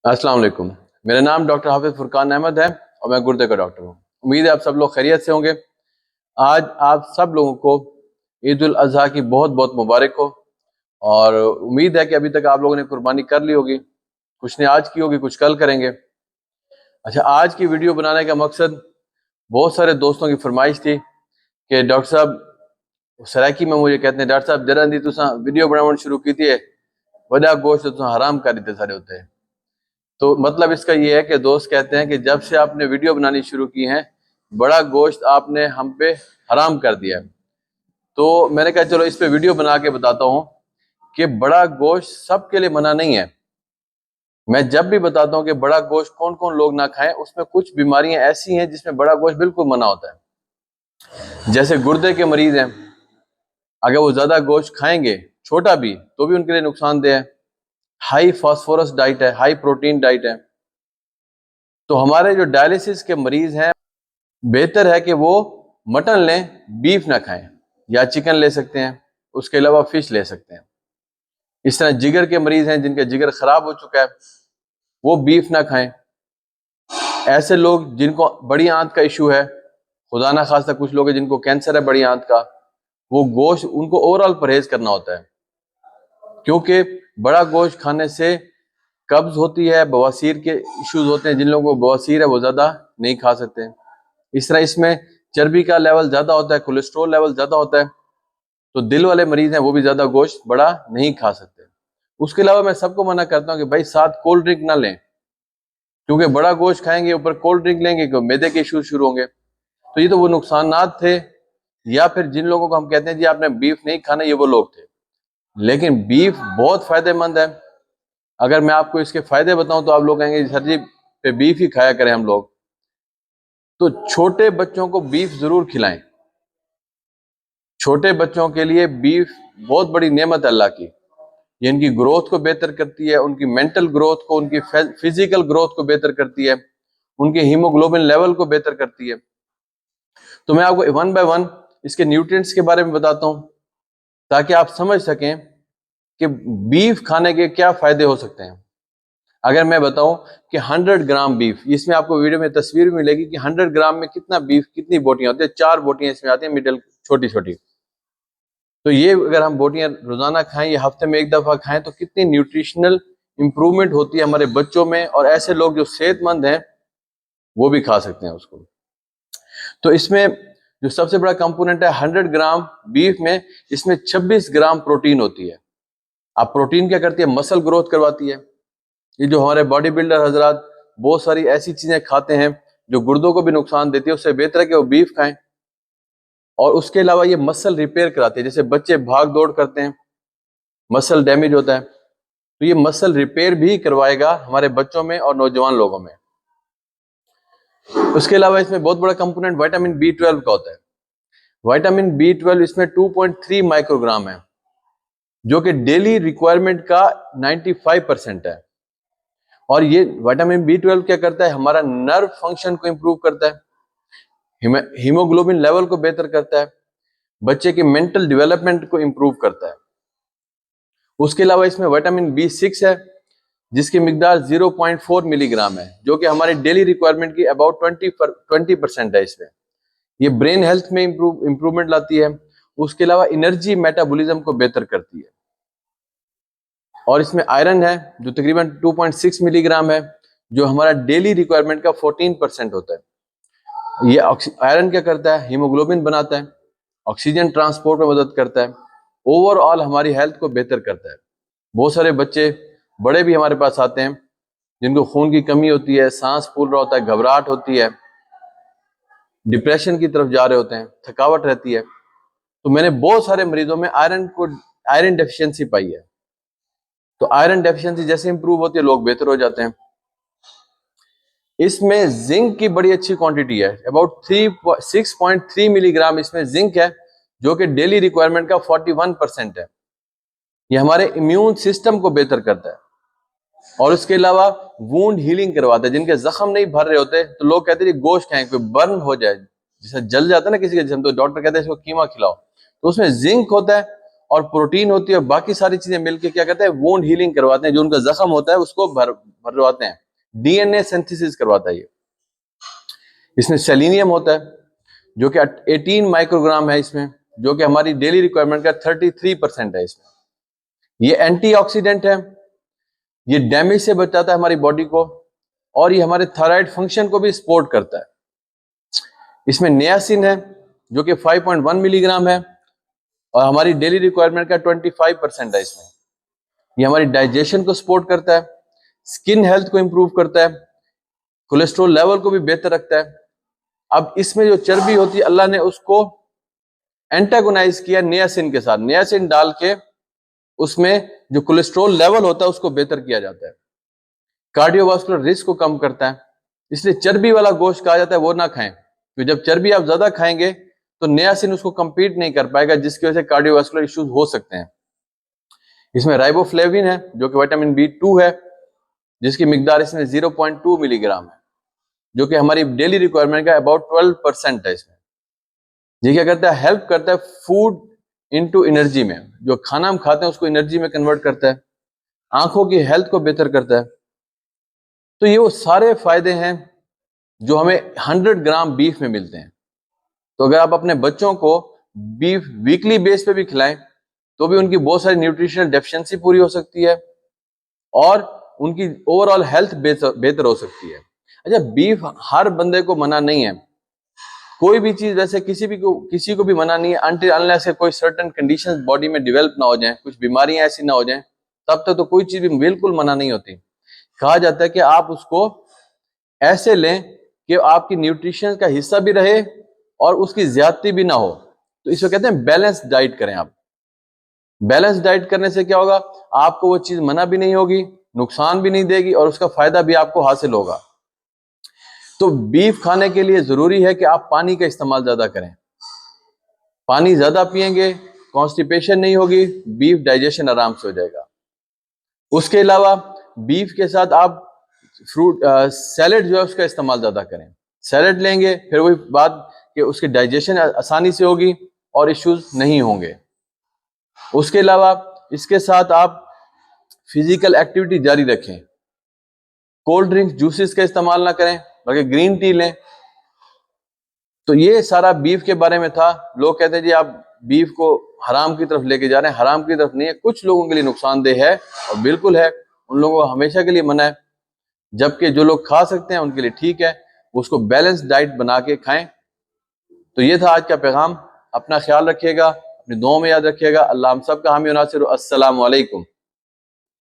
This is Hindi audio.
अस्सलाम वालेकुम। मेरा नाम डॉक्टर हाफिज फुरकान अहमद है और मैं गुर्दे का डॉक्टर हूँ। उम्मीद है आप सब लोग खैरियत से होंगे। आज आप सब लोगों को ईद उल अज़हा की बहुत बहुत मुबारक हो और उम्मीद है कि अभी तक आप लोगों ने कुर्बानी कर ली होगी। कुछ ने आज की होगी, कुछ कल करेंगे। अच्छा, आज की वीडियो बनाने का मकसद, बहुत सारे दोस्तों की फरमाइश थी कि डॉक्टर साहब, सराकी में मुझे कहते हैं, डॉक्टर साहब जरा दी तुसा वीडियो बनाना शुरू की थी, वॾा गोश्त तुसा हराम कर दिते सारे होते हैं। तो मतलब इसका ये है कि दोस्त कहते हैं कि जब से आपने वीडियो बनानी शुरू की है, बड़ा गोश्त आपने हम पे हराम कर दिया है। तो मैंने कहा चलो इस पे वीडियो बना के बताता हूँ कि बड़ा गोश्त सबके लिए मना नहीं है। मैं जब भी बताता हूँ कि बड़ा गोश्त कौन कौन लोग ना खाएं, उसमें कुछ बीमारियां ऐसी हैं जिसमें बड़ा गोश्त बिल्कुल मना होता है। जैसे गुर्दे के मरीज हैं, अगर वो ज्यादा गोश्त खाएंगे, छोटा भी, तो भी उनके लिए नुकसानदेह है। हाई फास्फोरस डाइट है, हाई प्रोटीन डाइट है। तो हमारे जो डायलिसिस के मरीज हैं, बेहतर है कि वो मटन लें, बीफ ना खाएं, या चिकन ले सकते हैं, उसके अलावा फिश ले सकते हैं। इस तरह जिगर के मरीज हैं जिनका जिगर खराब हो चुका है, वो बीफ ना खाएं। ऐसे लोग जिनको बड़ी आंत का इशू है, खुदा ना खास्ता कुछ लोग हैं जिनको कैंसर है बड़ी आंत का, वो गोश्त उनको ओवरऑल परहेज करना होता है, क्योंकि बड़ा गोश्त खाने से कब्ज होती है, बवासीर के इश्यूज होते हैं। जिन लोगों को बवासीर है वो ज्यादा नहीं खा सकते। इस तरह इसमें चर्बी का लेवल ज्यादा होता है, कोलेस्ट्रॉल लेवल ज्यादा होता है, तो दिल वाले मरीज हैं वो भी ज्यादा गोश्त बड़ा नहीं खा सकते। उसके अलावा मैं सबको मना करता हूँ कि भाई साथ कोल्ड ड्रिंक ना लें, क्योंकि बड़ा गोश्त खाएंगे ऊपर कोल्ड ड्रिंक लेंगे तो मैदे के इश्यूज शुरू होंगे। तो ये तो वो नुकसानात थे। या फिर जिन लोगों को हम कहते हैं जी आपने बीफ नहीं खाना, ये वो लोग थे। लेकिन बीफ बहुत फायदेमंद है। अगर मैं आपको इसके फायदे बताऊं तो आप लोग कहेंगे सर जी पे बीफ ही खाया करें हम लोग। तो छोटे बच्चों को बीफ जरूर खिलाएं। छोटे बच्चों के लिए बीफ बहुत बड़ी नेमत है अल्लाह की। ये इनकी ग्रोथ को बेहतर करती है, उनकी मेंटल ग्रोथ को, उनकी फिजिकल ग्रोथ को बेहतर करती है, उनके हीमोग्लोबिन लेवल को बेहतर करती है। तो मैं आपको वन बाय वन इसके न्यूट्रिएंट्स के बारे में बताता हूं, ताकि आप समझ सकें कि बीफ खाने के क्या फायदे हो सकते हैं। अगर मैं बताऊं कि 100 ग्राम बीफ, इसमें आपको वीडियो में तस्वीर मिलेगी कि 100 ग्राम में कितना बीफ, कितनी बोटियां होती है। 4 बोटियां इसमें आती हैं, मिडल छोटी छोटी। तो ये अगर हम बोटियां रोजाना खाएं या हफ्ते में एक दफा खाएं तो कितनी न्यूट्रिशनल इंप्रूवमेंट होती है हमारे बच्चों में। और ऐसे लोग जो सेहतमंद हैं वो भी खा सकते हैं उसको। तो इसमें जो सबसे बड़ा कंपोनेंट है 100 ग्राम बीफ में, इसमें 26 ग्राम प्रोटीन होती है। अब प्रोटीन क्या करती है? मसल ग्रोथ करवाती है। ये जो हमारे बॉडी बिल्डर हजरात बहुत सारी ऐसी चीजें खाते हैं जो गुर्दों को भी नुकसान देती है, उससे बेहतर है कि वो बीफ खाएं। और उसके अलावा ये मसल रिपेयर कराती है। जैसे बच्चे भाग दौड़ करते हैं, मसल डैमेज होता है, तो ये मसल रिपेयर भी करवाएगा हमारे बच्चों में और नौजवान लोगों में। उसके अलावा इसमें बहुत बड़ा कंपोनेंट विटामिन B12 का होता है। विटामिन B12 इसमें 2.3 माइक्रोग्राम है, जो कि डेली रिक्वायरमेंट का 95% है। और ये विटामिन B12 क्या करता है? हमारा नर्व फंक्शन को इंप्रूव करता है, हीमोग्लोबिन लेवल को बेहतर करता है, बच्चे के मेंटल डेवलपमेंट को इंप्रूव करता है। उसके अलावा इसमें विटामिन B6 है, जिसकी मिकदार 0.4 मिलीग्राम है, जो कि हमारे डेली रिक्वायरमेंट की अबाउट 20% है। इसमें ये ब्रेन हेल्थ में इंप्रूवमेंट लाती है। उसके अलावा एनर्जी मेटाबॉलिज्म को बेहतर करती है। और इसमें आयरन है जो तकरीबन 2.6 मिलीग्राम है, जो हमारा डेली रिक्वायरमेंट का 14% होता है। ये आयरन क्या करता है? हीमोग्लोबिन बनाता है, ऑक्सीजन ट्रांसपोर्ट में मदद करता है, ओवरऑल हमारी हेल्थ को बेहतर करता है। बहुत सारे बच्चे बड़े भी हमारे पास आते हैं जिनको खून की कमी होती है, सांस फूल रहा होता है, घबराहट होती है, डिप्रेशन की तरफ जा रहे होते हैं, थकावट रहती है। तो मैंने बहुत सारे मरीजों में आयरन डेफिशिएंसी पाई है। तो आयरन डेफिशिएंसी जैसे इंप्रूव होती है, लोग बेहतर हो जाते हैं। इसमें जिंक की बड़ी अच्छी क्वांटिटी है, अबाउट 6.3 मिलीग्राम इसमें जिंक है, जो कि डेली रिक्वायरमेंट का 41% है। ये हमारे इम्यून सिस्टम को बेहतर करता है। और उसके अलावा वुंड हीलिंग करवाता है। जिनके जख्म नहीं भर रहे होते, तो लोग कहते हैं गोश्त खाएं, कोई बर्न हो जाए, जैसे जल जाता है ना किसी के जिस्म, तो डॉक्टर कहते हैं इसको कीमा खिलाओ। तो उसमें जिंक होता है और प्रोटीन होती है, बाकी सारी चीजें मिलके क्या कहते हैं, वोंड हीलिंग करवाते हैं, जो उनका जख्म होता है उसको भरवाते हैं, डीएनए सिंथेसिस करवाता है ये। इसमें सेलेनियम होता है जो कि 18 माइक्रोग्राम है इसमें, जो कि हमारी डेली रिक्वायरमेंट का 33% है इसमें। ये एंटीऑक्सीडेंट है, ये डैमेज से बचाता है हमारी बॉडी को, और ये हमारे थायराइड फंक्शन को भी सपोर्ट करता है। इसमें नियासिन है जो कि 5.1 मिलीग्राम है, और हमारी डेली रिक्वायरमेंट का 25% है इसमें। ये हमारी डाइजेशन को सपोर्ट करता है, स्किन हेल्थ को इंप्रूव करता है, कोलेस्ट्रॉल लेवल को भी बेहतर रखता है। अब इसमें जो चर्बी होती है, अल्लाह ने उसको एंटागोनाइज किया नियासिन के साथ, नियासिन डाल के उसमें जो कोलेस्ट्रॉल लेवल होता है उसको बेहतर किया जाता है, कार्डियोवास्कुलर रिस्क को कम करता है। इसलिए चर्बी वाला गोश्त कहा जाता है वो ना खाएं, क्योंकि जब चर्बी आप ज्यादा खाएंगे तो नियासिन उसको कंपीट नहीं कर पाएगा, जिसकी वजह से कार्डियोवास्कुलर इश्यूज हो सकते हैं। इसमें राइबोफ्लेविन है जो कि विटामिन B2 है, जिसकी मिकदार इसमें 0.2 मिलीग्राम है, जो कि हमारी डेली रिक्वायरमेंट का अबाउट 12% है इसमें। ये क्या करता है, हेल्प करता है फूड इनटू एनर्जी में, जो खाना हम खाते हैं उसको एनर्जी में कन्वर्ट करता है, आंखों की हेल्थ को बेहतर करता है। तो ये वो सारे फायदे हैं जो हमें 100 ग्राम बीफ में मिलते हैं। तो अगर आप अपने बच्चों को बीफ वीकली बेस पे भी खिलाएं तो भी उनकी बहुत सारी न्यूट्रिशनल डेफिशिएंसी पूरी हो सकती है और उनकी ओवरऑल हेल्थ बेहतर हो सकती है। अच्छा, बीफ हर बंदे को मना नहीं है, कोई भी चीज वैसे किसी को भी मना नहीं है, अनटिल अनलेस कोई सर्टेन कंडीशंस बॉडी में डेवलप ना हो जाए, कुछ बीमारियां ऐसी ना हो जाएं, तब तक तो कोई चीज भी बिल्कुल मना नहीं होती। कहा जाता है कि आप उसको ऐसे लें कि आपकी न्यूट्रिशन का हिस्सा भी रहे और उसकी ज्यादती भी ना हो। तो इसको कहते हैं बैलेंस डाइट करें आप। बैलेंस डाइट करने से क्या होगा, आपको वो चीज मना भी नहीं होगी, नुकसान भी नहीं देगी और उसका फायदा भी आपको हासिल होगा। तो बीफ खाने के लिए जरूरी है कि आप पानी का इस्तेमाल ज्यादा करें। पानी ज्यादा पिएंगे, कॉन्स्टिपेशन नहीं होगी, बीफ डाइजेशन आराम से हो जाएगा। उसके अलावा बीफ के साथ आप फ्रूट सैलेड जो है उसका इस्तेमाल ज्यादा करें। सैलेड लेंगे फिर वही बात कि उसकी डाइजेशन आसानी से होगी और इश्यूज नहीं होंगे। उसके अलावा इसके साथ आप फिजिकल एक्टिविटी जारी रखें, कोल्ड ड्रिंक जूसेस का इस्तेमाल ना करें बल्कि ग्रीन टी लें। तो ये सारा बीफ के बारे में था। लोग कहते हैं जी आप बीफ को हराम की तरफ लेके जा रहे हैं, हराम की तरफ नहीं है, कुछ लोगों के लिए नुकसानदेह है और बिल्कुल है, उन लोगों को हमेशा के लिए मना है, जबकि जो लोग खा सकते हैं उनके लिए ठीक है, उसको बैलेंस डाइट बना के खाएं। तो ये था आज का पैगाम। अपना ख्याल रखिएगा, अपनी दुआओं में याद रखिएगा। अल्लाह हम सब का हामी और नासिर। अस्सलामु अलैकुम।